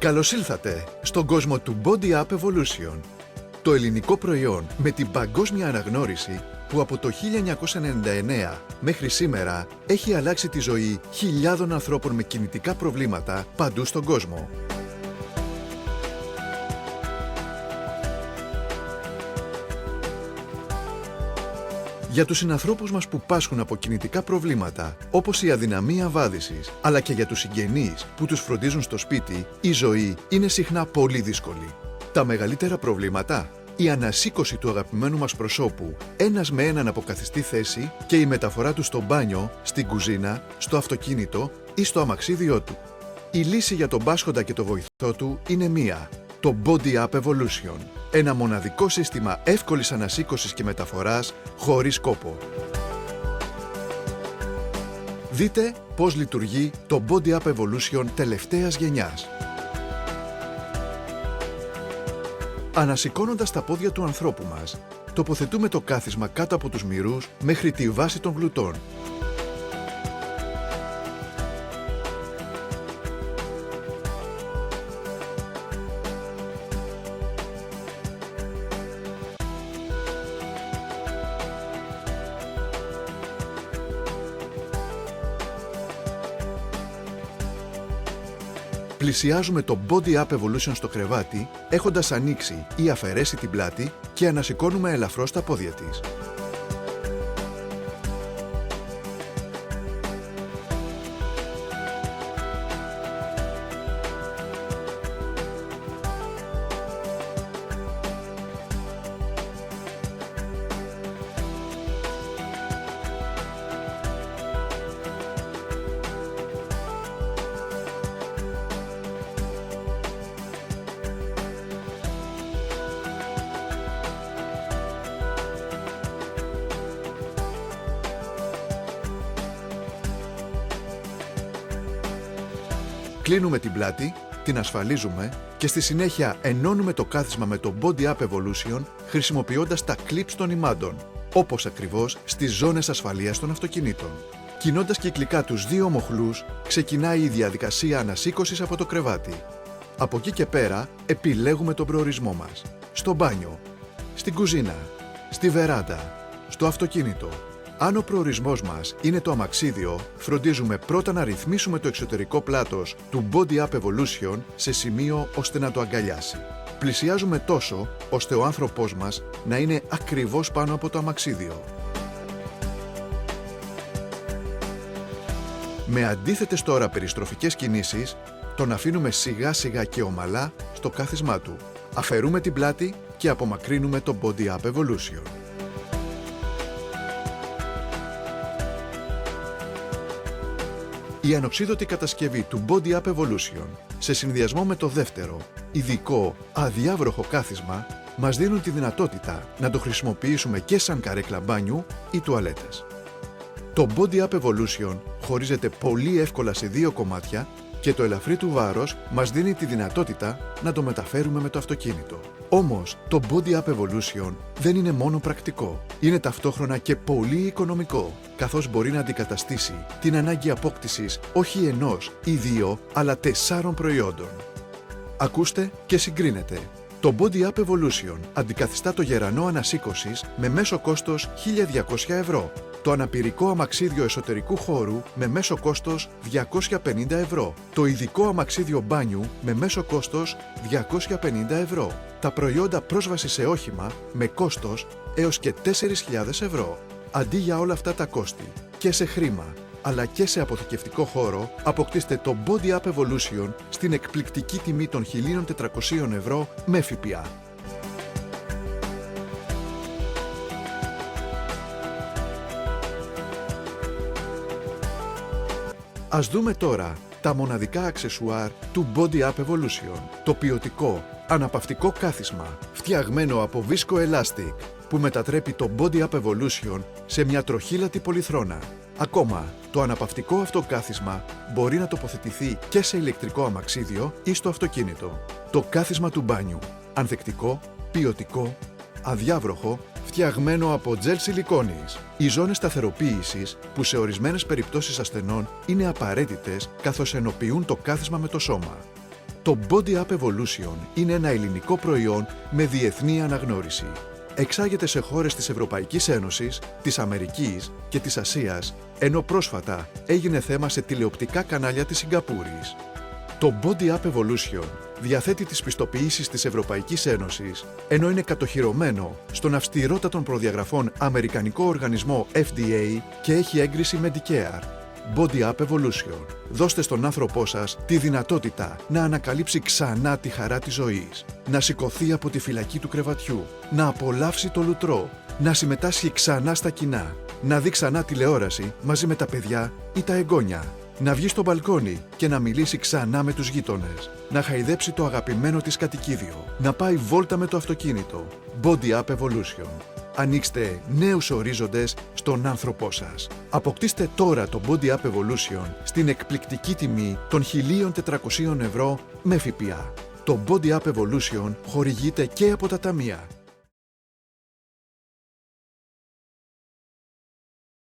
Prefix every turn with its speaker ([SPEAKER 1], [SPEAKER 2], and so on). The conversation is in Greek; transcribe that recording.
[SPEAKER 1] Καλώς ήλθατε στον κόσμο του Body Up Evolution. Το ελληνικό προϊόν με την παγκόσμια αναγνώριση που από το 1999 μέχρι σήμερα έχει αλλάξει τη ζωή χιλιάδων ανθρώπων με κινητικά προβλήματα παντού στον κόσμο. Για τους συνανθρώπους μας που πάσχουν από κινητικά προβλήματα, όπως η αδυναμία βάδισης, αλλά και για τους συγγενείς που τους φροντίζουν στο σπίτι, η ζωή είναι συχνά πολύ δύσκολη. Τα μεγαλύτερα προβλήματα: η ανασήκωση του αγαπημένου μας προσώπου, ένας με έναν από καθιστή θέση και η μεταφορά του στο μπάνιο, στην κουζίνα, στο αυτοκίνητο ή στο αμαξίδιό του. Η λύση για τον πάσχοντα και το βοηθό του είναι μία: το Body Up Evolution. Ένα μοναδικό σύστημα εύκολης ανασήκωσης και μεταφοράς χωρίς κόπο. Δείτε πώς λειτουργεί το Body Up Evolution τελευταίας γενιάς. Ανασηκώνοντας τα πόδια του ανθρώπου μας, τοποθετούμε το κάθισμα κάτω από τους μυρούς μέχρι τη βάση των γλουτών. Πλησιάζουμε το Body Up Evolution στο κρεβάτι, έχοντας ανοίξει ή αφαιρέσει την πλάτη και ανασηκώνουμε ελαφρώς τα πόδια της. Κλείνουμε την πλάτη, την ασφαλίζουμε και στη συνέχεια ενώνουμε το κάθισμα με το Body Up Evolution χρησιμοποιώντας τα clips των ημάντων, όπως ακριβώς στις ζώνες ασφαλείας των αυτοκινήτων. Κινώντας κυκλικά τους δύο μοχλούς, ξεκινάει η διαδικασία ανασήκωσης από το κρεβάτι. Από εκεί και πέρα, επιλέγουμε τον προορισμό μας. Στο μπάνιο, στην κουζίνα, στη βεράντα, στο αυτοκίνητο. Αν ο προορισμός μας είναι το αμαξίδιο, φροντίζουμε πρώτα να ρυθμίσουμε το εξωτερικό πλάτος του Body Up Evolution σε σημείο ώστε να το αγκαλιάσει. Πλησιάζουμε τόσο ώστε ο άνθρωπός μας να είναι ακριβώς πάνω από το αμαξίδιο. Με αντίθετες τώρα περιστροφικές κινήσεις, τον αφήνουμε σιγά σιγά και ομαλά στο κάθισμά του. Αφαιρούμε την πλάτη και απομακρύνουμε το Body Up Evolution. Η ανοξίδωτη κατασκευή του Body Up Evolution, σε συνδυασμό με το δεύτερο, ειδικό, αδιάβροχο κάθισμα, μας δίνουν τη δυνατότητα να το χρησιμοποιήσουμε και σαν καρέκλα μπάνιου ή τουαλέτας. Το Body Up Evolution χωρίζεται πολύ εύκολα σε δύο κομμάτια και το ελαφρύ του βάρος μας δίνει τη δυνατότητα να το μεταφέρουμε με το αυτοκίνητο. Όμως, το Body Up Evolution δεν είναι μόνο πρακτικό. Είναι ταυτόχρονα και πολύ οικονομικό, καθώς μπορεί να αντικαταστήσει την ανάγκη απόκτησης όχι ενός ή δύο, αλλά 4 προϊόντων. Ακούστε και συγκρίνετε. Το Body Up Evolution αντικαθιστά το γερανό ανασήκωσης με μέσο κόστος 1.200 ευρώ. Το αναπηρικό αμαξίδιο εσωτερικού χώρου με μέσο κόστος 250 ευρώ. Το ειδικό αμαξίδιο μπάνιου με μέσο κόστος 250 ευρώ. Τα προϊόντα πρόσβαση σε όχημα με κόστος έως και 4.000 ευρώ. Αντί για όλα αυτά τα κόστη και σε χρήμα, αλλά και σε αποθηκευτικό χώρο, αποκτήστε το Body Up Evolution στην εκπληκτική τιμή των 1.400 ευρώ με ΦΠΑ. Ας δούμε τώρα τα μοναδικά αξεσουάρ του Body Up Evolution. Το ποιοτικό, αναπαυτικό κάθισμα, φτιαγμένο από Visco Elastic, που μετατρέπει το Body Up Evolution σε μια τροχύλατη πολυθρόνα. Ακόμα, το αναπαυτικό αυτό κάθισμα μπορεί να τοποθετηθεί και σε ηλεκτρικό αμαξίδιο ή στο αυτοκίνητο. Το κάθισμα του μπάνιου, ανθεκτικό, ποιοτικό, αδιάβροχο, φτιαγμένο από τζελ σιλικόνης. Οι ζώνες σταθεροποίησης, που σε ορισμένες περιπτώσεις ασθενών είναι απαραίτητες καθώς ενοποιούν το κάθισμα με το σώμα. Το Body Up Evolution είναι ένα ελληνικό προϊόν με διεθνή αναγνώριση. Εξάγεται σε χώρες της Ευρωπαϊκής Ένωσης, της Αμερικής και της Ασίας, ενώ πρόσφατα έγινε θέμα σε τηλεοπτικά κανάλια της Σιγκαπούρης. Το Body Up Evolution διαθέτει τις πιστοποιήσεις της Ευρωπαϊκής Ένωσης, ενώ είναι κατοχυρωμένο στον αυστηρότατων προδιαγραφών Αμερικανικό οργανισμό FDA και έχει έγκριση Medicare. Body Up Evolution. Δώστε στον άνθρωπό σας τη δυνατότητα να ανακαλύψει ξανά τη χαρά της ζωής, να σηκωθεί από τη φυλακή του κρεβατιού, να απολαύσει το λουτρό, να συμμετάσχει ξανά στα κοινά, να δει ξανά τηλεόραση μαζί με τα παιδιά ή τα εγγόνια, να βγει στο μπαλκόνι και να μιλήσει ξανά με τους γείτονες, να χαϊδέψει το αγαπημένο της κατοικίδιο, να πάει βόλτα με το αυτοκίνητο. Body Up Evolution. Ανοίξτε νέους ορίζοντες στον άνθρωπό σας. Αποκτήστε τώρα το Body Up Evolution στην εκπληκτική τιμή των 1.400 ευρώ με ΦΠΑ. Το Body Up Evolution χορηγείται και από τα ταμεία.